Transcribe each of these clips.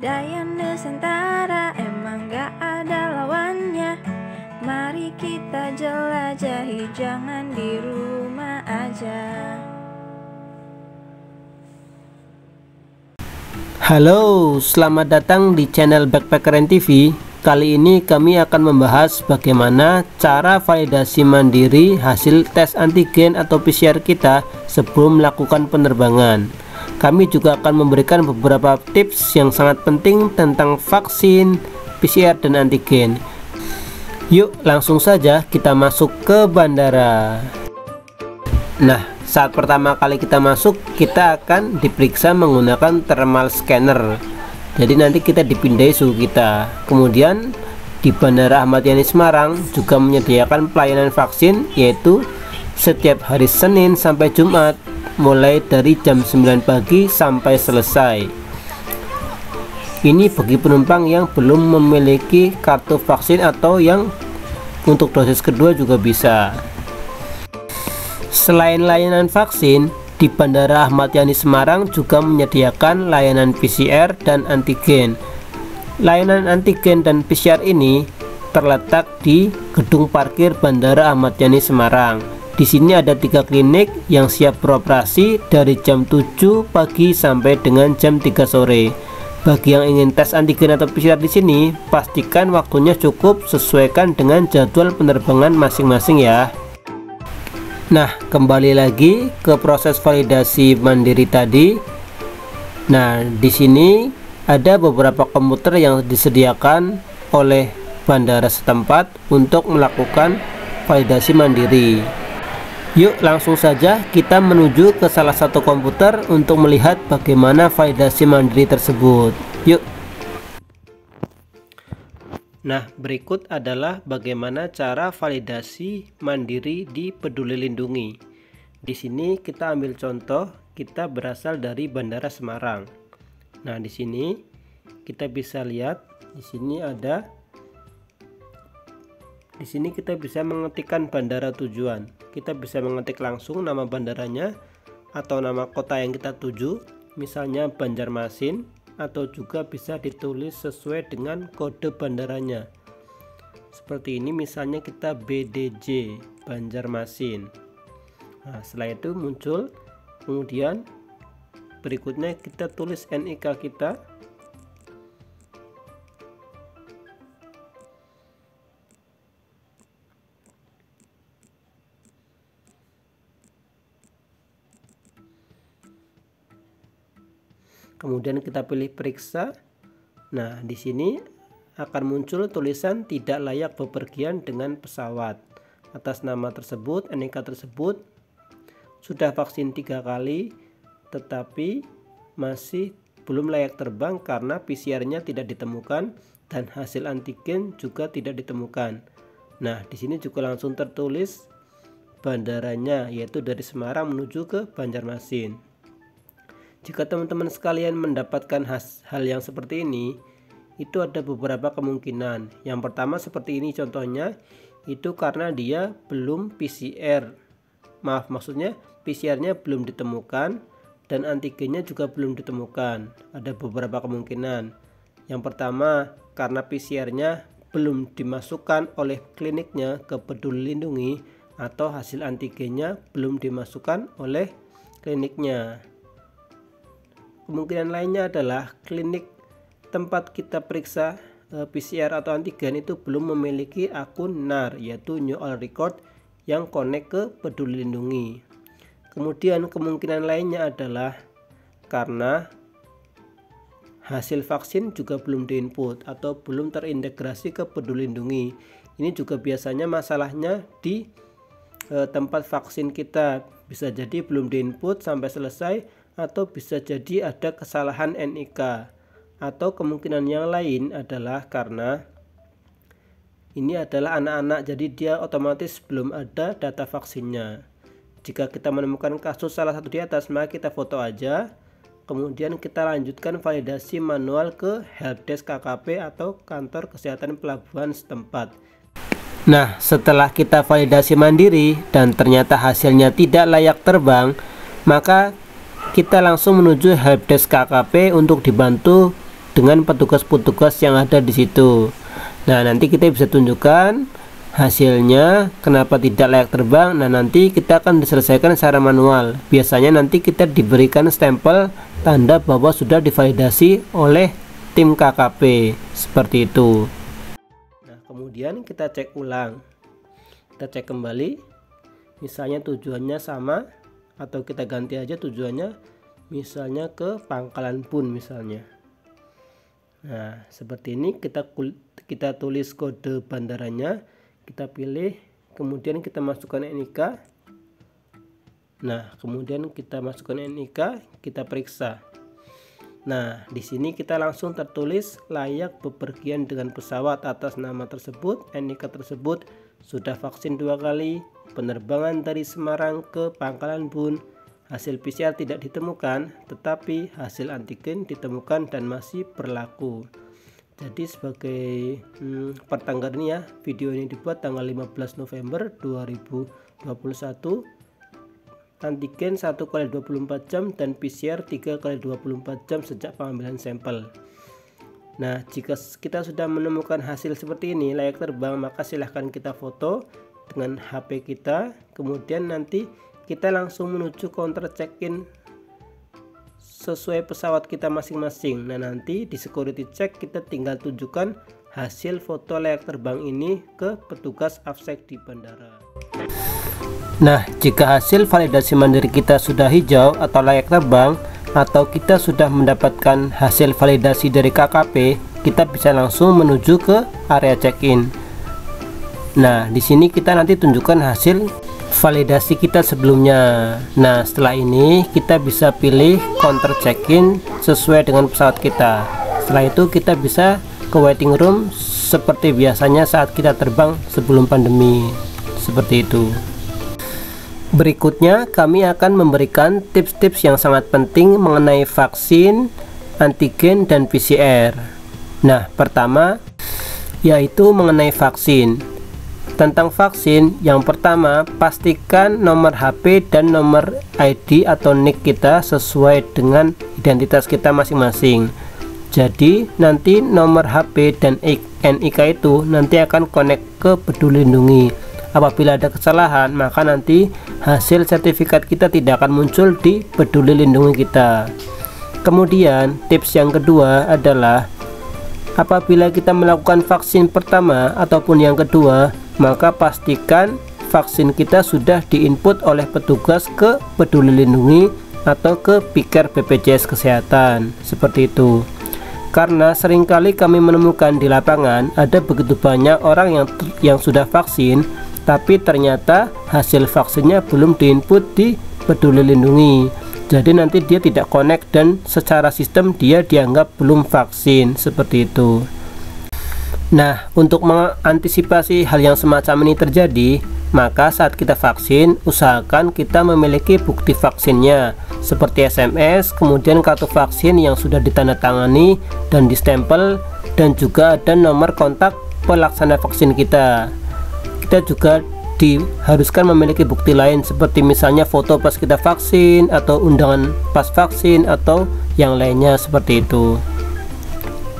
Budaya Nusantara emang gak ada lawannya. Mari kita jelajahi, jangan di rumah aja. Halo, selamat datang di channel Backpackeran TV. Kali ini kami akan membahas bagaimana cara validasi mandiri hasil tes antigen atau PCR kita sebelum melakukan penerbangan. Kami juga akan memberikan beberapa tips yang sangat penting tentang vaksin, PCR, dan antigen. Yuk langsung saja kita masuk ke bandara. Nah, saat pertama kali kita masuk, kita akan diperiksa menggunakan thermal scanner. Jadi nanti kita dipindai suhu kita. Kemudian di Bandara Ahmad Yani Semarang juga menyediakan pelayanan vaksin, yaitu setiap hari Senin sampai Jumat mulai dari jam 9 pagi sampai selesai. Ini bagi penumpang yang belum memiliki kartu vaksin atau yang untuk dosis kedua juga bisa. Selain layanan vaksin, di Bandara Ahmad Yani Semarang juga menyediakan layanan PCR dan antigen. Layanan antigen dan PCR ini terletak di gedung parkir Bandara Ahmad Yani Semarang. Di sini ada 3 klinik yang siap beroperasi dari jam 7 pagi sampai dengan jam 3 sore. Bagi yang ingin tes antigen atau PCR di sini, pastikan waktunya cukup sesuaikan dengan jadwal penerbangan masing-masing ya. Nah, kembali lagi ke proses validasi mandiri tadi. Nah, di sini ada beberapa komputer yang disediakan oleh bandara setempat untuk melakukan validasi mandiri. Yuk langsung saja kita menuju ke salah satu komputer untuk melihat bagaimana validasi mandiri tersebut. Yuk. Nah, berikut adalah bagaimana cara validasi mandiri di Peduli Lindungi. Di sini kita ambil contoh, kita berasal dari Bandara Semarang. Nah, di sini kita bisa lihat, di sini kita bisa mengetikkan bandara tujuan. Kita bisa mengetik langsung nama bandaranya atau nama kota yang kita tuju, misalnya Banjarmasin, atau juga bisa ditulis sesuai dengan kode bandaranya. Seperti ini, misalnya kita BDJ Banjarmasin. Nah, setelah itu muncul, kemudian berikutnya kita tulis NIK kita. Kemudian kita pilih periksa. Nah, di sini akan muncul tulisan tidak layak bepergian dengan pesawat. Atas nama tersebut, NIK tersebut sudah vaksin 3 kali, tetapi masih belum layak terbang karena PCR-nya tidak ditemukan dan hasil antigen juga tidak ditemukan. Nah, di sini juga langsung tertulis bandaranya, yaitu dari Semarang menuju ke Banjarmasin. Jika teman-teman sekalian mendapatkan hal yang seperti ini, itu ada beberapa kemungkinan. Yang pertama seperti ini contohnya, itu karena dia belum PCR. Maksudnya PCR-nya belum ditemukan dan antigennya juga belum ditemukan. Ada beberapa kemungkinan. Yang pertama, karena PCR-nya belum dimasukkan oleh kliniknya ke Peduli Lindungi atau hasil antigennya belum dimasukkan oleh kliniknya. Kemungkinan lainnya adalah klinik tempat kita periksa PCR atau antigen itu belum memiliki akun NAR, yaitu New All Record, yang connect ke Peduli Lindungi. Kemudian kemungkinan lainnya adalah karena hasil vaksin juga belum diinput atau belum terintegrasi ke Peduli Lindungi. Ini juga biasanya masalahnya di tempat vaksin kita, bisa jadi belum diinput sampai selesai, atau bisa jadi ada kesalahan NIK. Atau kemungkinan yang lain adalah karena ini adalah anak-anak, jadi dia otomatis belum ada data vaksinnya. Jika kita menemukan kasus salah satu di atas, maka kita foto aja, kemudian kita lanjutkan validasi manual ke helpdesk KKP atau kantor kesehatan pelabuhan setempat. Nah, setelah kita validasi mandiri dan ternyata hasilnya tidak layak terbang, maka kita langsung menuju helpdesk KKP untuk dibantu dengan petugas-petugas yang ada di situ. Nah, nanti kita bisa tunjukkan hasilnya kenapa tidak layak terbang. Nah, nanti kita akan diselesaikan secara manual. Biasanya nanti kita diberikan stempel tanda bahwa sudah divalidasi oleh tim KKP seperti itu. Nah, kemudian kita cek ulang, kita cek kembali, misalnya tujuannya sama atau kita ganti aja tujuannya, misalnya ke Pangkalan Bun misalnya. Nah, seperti ini kita tulis kode bandaranya, kita pilih, kemudian kita masukkan NIK. Nah, kemudian kita masukkan NIK, kita periksa. Nah, di sini kita langsung tertulis layak bepergian dengan pesawat atas nama tersebut. NIK tersebut sudah vaksin 2 kali, penerbangan dari Semarang ke Pangkalan Bun. Hasil PCR tidak ditemukan, tetapi hasil antigen ditemukan dan masih berlaku. Jadi sebagai pertanggal ini ya, video ini dibuat tanggal 15 November 2021. Antigen 1x24 jam dan PCR 3x24 jam sejak pengambilan sampel. Nah, jika kita sudah menemukan hasil seperti ini layak terbang, maka silahkan kita foto dengan HP kita, kemudian nanti kita langsung menuju counter check-in sesuai pesawat kita masing-masing. Nah, nanti di security check kita tinggal tunjukkan hasil foto layak terbang ini ke petugas AFSEC di bandara. Nah, jika hasil validasi mandiri kita sudah hijau atau layak terbang, atau kita sudah mendapatkan hasil validasi dari KKP, kita bisa langsung menuju ke area check-in. Nah, di sini kita nanti tunjukkan hasil validasi kita sebelumnya. Nah, setelah ini kita bisa pilih counter check-in sesuai dengan pesawat kita. Setelah itu kita bisa ke waiting room seperti biasanya saat kita terbang sebelum pandemi. Seperti itu. Berikutnya kami akan memberikan tips-tips yang sangat penting mengenai vaksin, antigen, dan PCR. Nah, pertama yaitu mengenai vaksin. Tentang vaksin, yang pertama pastikan nomor HP dan nomor ID atau NIK kita sesuai dengan identitas kita masing-masing. Jadi nanti nomor HP dan NIK itu nanti akan connect ke Peduli Lindungi. Apabila ada kesalahan, maka nanti hasil sertifikat kita tidak akan muncul di Peduli Lindungi kita. Kemudian tips yang kedua adalah apabila kita melakukan vaksin pertama ataupun yang kedua, maka pastikan vaksin kita sudah diinput oleh petugas ke Peduli Lindungi atau ke Piker BPJS Kesehatan. Seperti itu. Karena seringkali kami menemukan di lapangan ada begitu banyak orang yang sudah vaksin, tapi ternyata hasil vaksinnya belum diinput di Peduli Lindungi. Jadi nanti dia tidak connect dan secara sistem dia dianggap belum vaksin. Seperti itu. Nah, untuk mengantisipasi hal yang semacam ini terjadi, maka saat kita vaksin usahakan kita memiliki bukti vaksinnya seperti SMS, kemudian kartu vaksin yang sudah ditandatangani dan distempel, dan juga ada nomor kontak pelaksana vaksin kita. Kita juga diharuskan memiliki bukti lain seperti misalnya foto pas kita vaksin atau undangan pas vaksin atau yang lainnya seperti itu.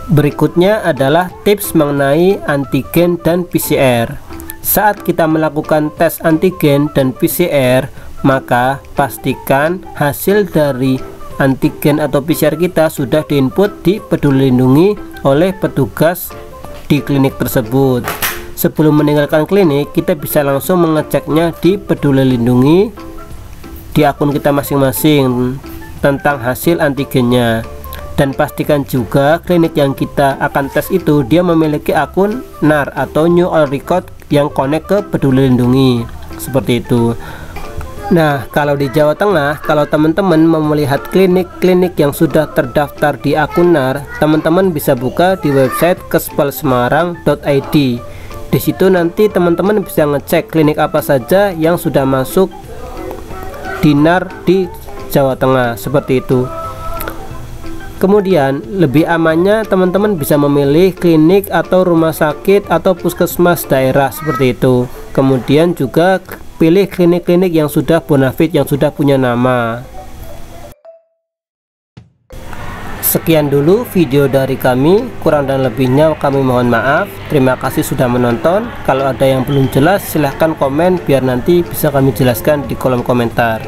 Berikutnya adalah tips mengenai antigen dan PCR. Saat kita melakukan tes antigen dan PCR, maka pastikan hasil dari antigen atau PCR kita sudah diinput di Peduli Lindungi oleh petugas di klinik tersebut. Sebelum meninggalkan klinik, kita bisa langsung mengeceknya di Peduli Lindungi di akun kita masing-masing tentang hasil antigennya. Dan pastikan juga klinik yang kita akan tes itu dia memiliki akun NAR atau New All Record yang connect ke Peduli Lindungi. Seperti itu. Nah, kalau di Jawa Tengah, kalau teman-teman mau melihat klinik-klinik yang sudah terdaftar di akun NAR, teman-teman bisa buka di website kespalsemarang.id. Di situ nanti teman-teman bisa ngecek klinik apa saja yang sudah masuk di NAR di Jawa Tengah, seperti itu. Kemudian lebih amannya teman-teman bisa memilih klinik atau rumah sakit atau puskesmas daerah seperti itu. Kemudian juga pilih klinik-klinik yang sudah bonafit, yang sudah punya nama. Sekian dulu video dari kami, kurang dan lebihnya kami mohon maaf. Terima kasih sudah menonton. Kalau ada yang belum jelas silahkan komen biar nanti bisa kami jelaskan di kolom komentar.